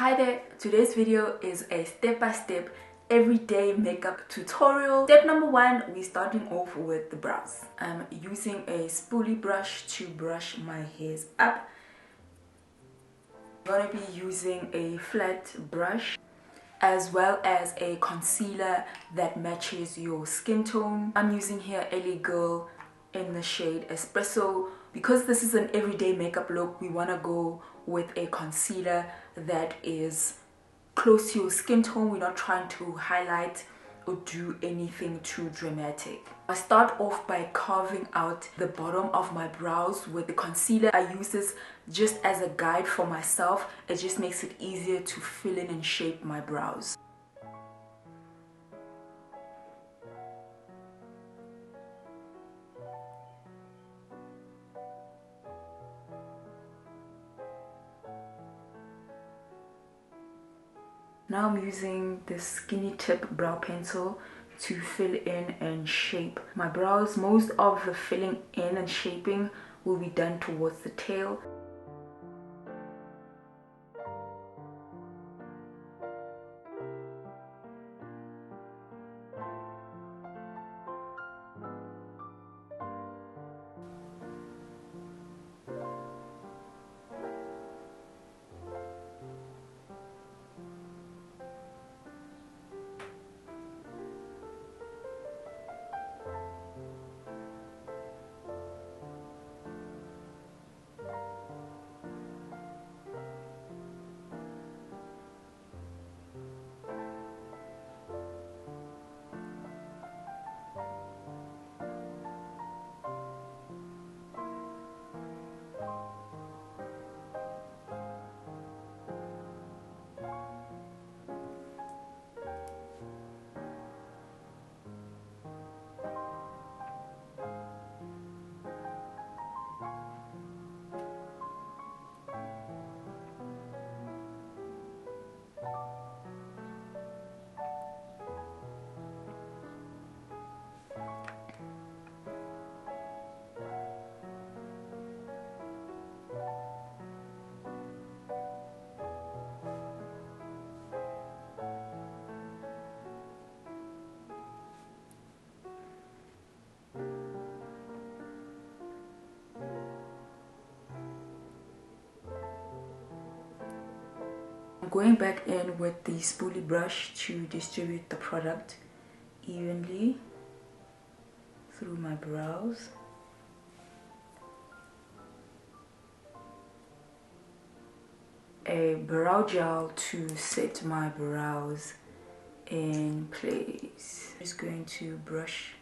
Hi there, today's video is a step-by-step everyday makeup tutorial. Step number one, we're starting off with the brows. I'm using a spoolie brush to brush my hairs up. I'm going to be using a flat brush as well as a concealer that matches your skin tone. I'm using here LA Girl in the shade Espresso. Because this is an everyday makeup look, we want to go with a concealer that is close to your skin tone. We're not trying to highlight or do anything too dramatic. I start off by carving out the bottom of my brows with the concealer. I use this just as a guide for myself. It just makes it easier to fill in and shape my brows. Now I'm using this skinny tip brow pencil to fill in and shape my brows. Most of the filling in and shaping will be done towards the tail. I'm going back in with the spoolie brush to distribute the product evenly through my brows. A brow gel to set my brows in place. I'm just going to brush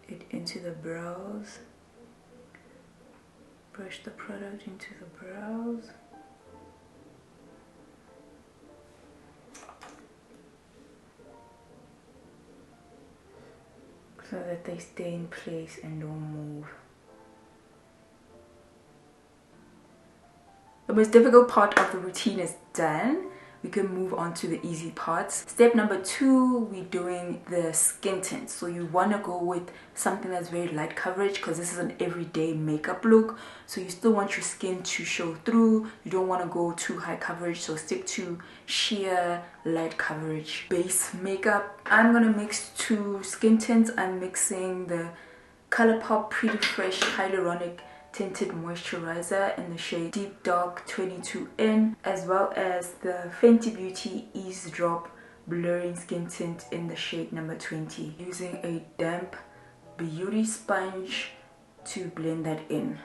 it into the brows. Brush the product into the brows. So that they stay in place and don't move. The most difficult part of the routine is done. We can move on to the easy parts. Step number two, we're doing the skin tint. So you want to go with something that's very light coverage because this is an everyday makeup look. So you still want your skin to show through. You don't want to go too high coverage, so stick to sheer light coverage base makeup. I'm going to mix two skin tints. I'm mixing the ColourPop Pretty Fresh Hyaluronic Tinted Moisturizer in the shade Deep Dark 22N, as well as the Fenty Beauty Eavesdrop Blurring Skin Tint in the shade number 20. Using a damp beauty sponge to blend that in.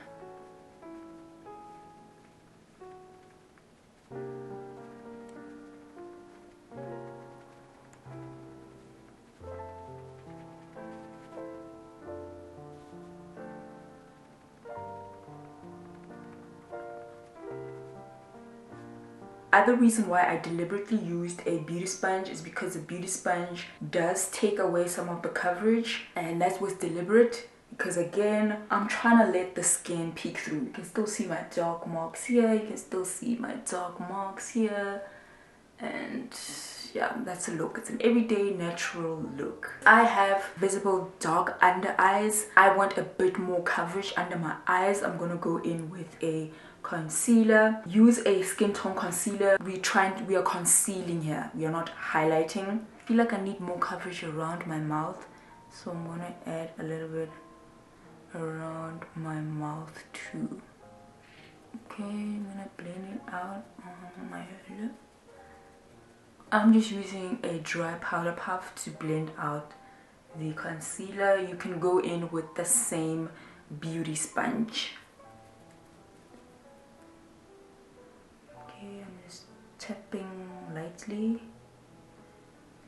Other reason why I deliberately used a beauty sponge is because the beauty sponge does take away some of the coverage, and that was deliberate because again, I'm trying to let the skin peek through. You can still see my dark marks here, you can still see my dark marks here, and yeah, that's a look. It's an everyday natural look. I have visible dark under eyes. I want a bit more coverage under my eyes. I'm gonna go in with a concealer. Use a skin tone concealer. We are concealing here, we are not highlighting. I feel like I need more coverage around my mouth, so I'm gonna add a little bit around my mouth too. Okay, I'm gonna blend it out on my lip. I'm just using a dry powder puff to blend out the concealer. You can go in with the same beauty sponge. Okay, I'm just tapping lightly.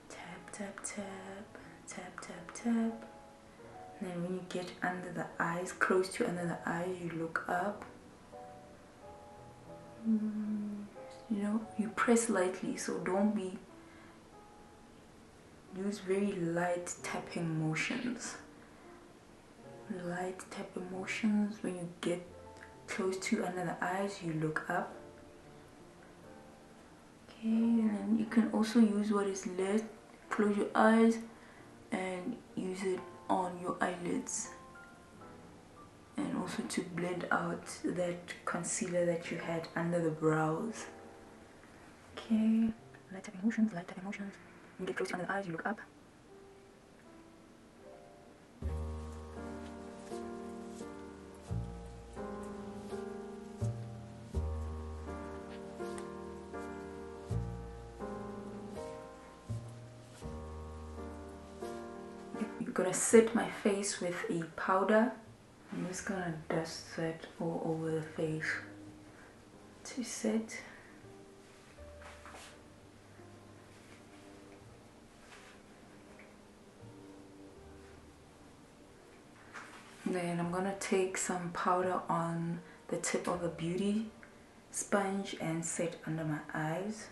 Tap, tap, tap, tap, tap, tap. And then when you get under the eyes, close to under the eyes, you look up. You know, you press lightly, so don't be, use very light tapping motions. Light tapping motions. When you get close to under the eyes, you look up. Okay, and then you can also use what is left. Close your eyes and use it on your eyelids, and also to blend out that concealer that you had under the brows. Okay, light tapping motions, light tapping motions. When you get close to under the eyes, you look up. I'm gonna set my face with a powder. I'm just gonna dust that all over the face to set. Then I'm gonna take some powder on the tip of a beauty sponge and set under my eyes.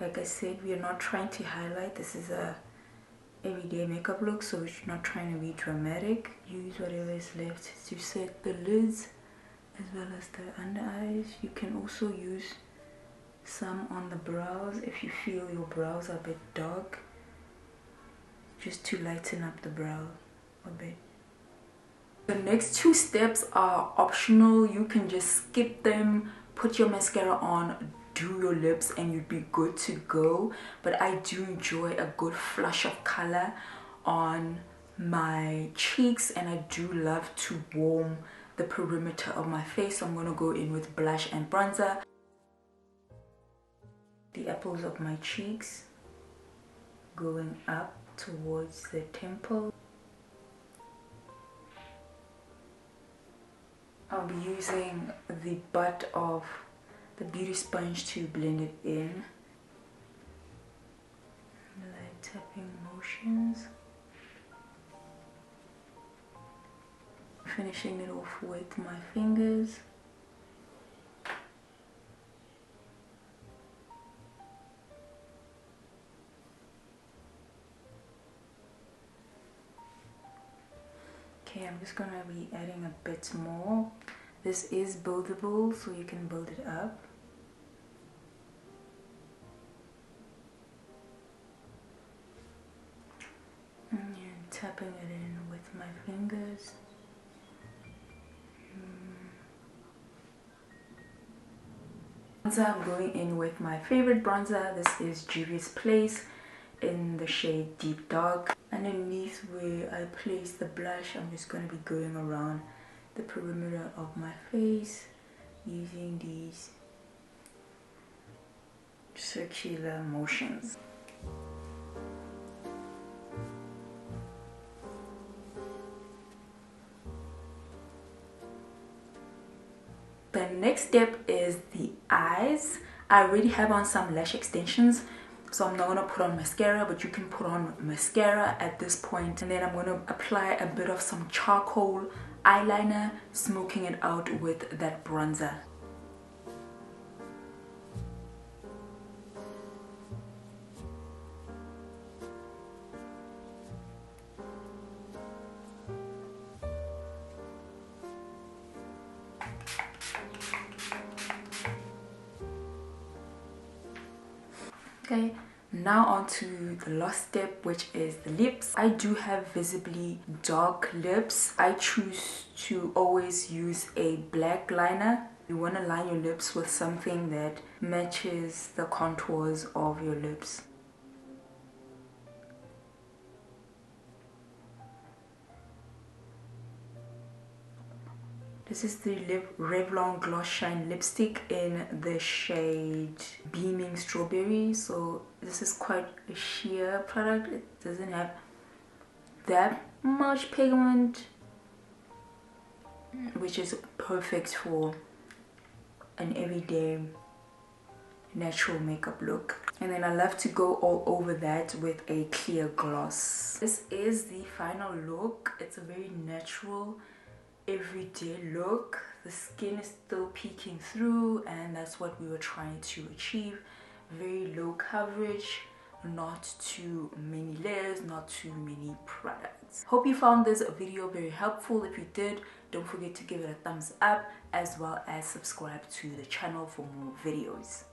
Like I said, we are not trying to highlight. This is a everyday makeup look, so we're not trying to be dramatic. Use whatever is left to set the lids as well as the under eyes. You can also use some on the brows if you feel your brows are a bit dark, just to lighten up the brow a bit. The next two steps are optional. You can just skip them, put your mascara on, do your lips, and you'd be good to go. But I do enjoy a good flush of color on my cheeks, and I do love to warm the perimeter of my face, so I'm going to go in with blush and bronzer. The apples of my cheeks going up towards the temple. I'll be using the butt of the beauty sponge to blend it in. Light tapping motions. Finishing it off with my fingers. Okay, I'm just gonna be adding a bit more. This is buildable, so you can build it up. And tapping it in with my fingers. Bronzer, I'm going in with my favorite bronzer. This is Juvia's Place in the shade Deep Dark. Underneath where I place the blush, I'm just going to be going around the perimeter of my face using these circular motions. The next step is the eyes. I already have on some lash extensions, so I'm not going to put on mascara, but you can put on mascara at this point. And then I'm going to apply a bit of some charcoal eyeliner, smoking it out with that bronzer. Okay, Now on to the last step, which is the lips. I do have visibly dark lips. I choose to always use a black liner. You want to line your lips with something that matches the contours of your lips. This is the Revlon Gloss Shine lipstick in the shade Beaming Strawberry. So this is quite a sheer product. It doesn't have that much pigment, which is perfect for an everyday natural makeup look. And then I love to go all over that with a clear gloss. This is the final look. It's a very natural everyday look. The skin is still peeking through, and that's what we were trying to achieve. Very low coverage, not too many layers, not too many products. Hope you found this video very helpful. If you did, don't forget to give it a thumbs up, as well as subscribe to the channel for more videos.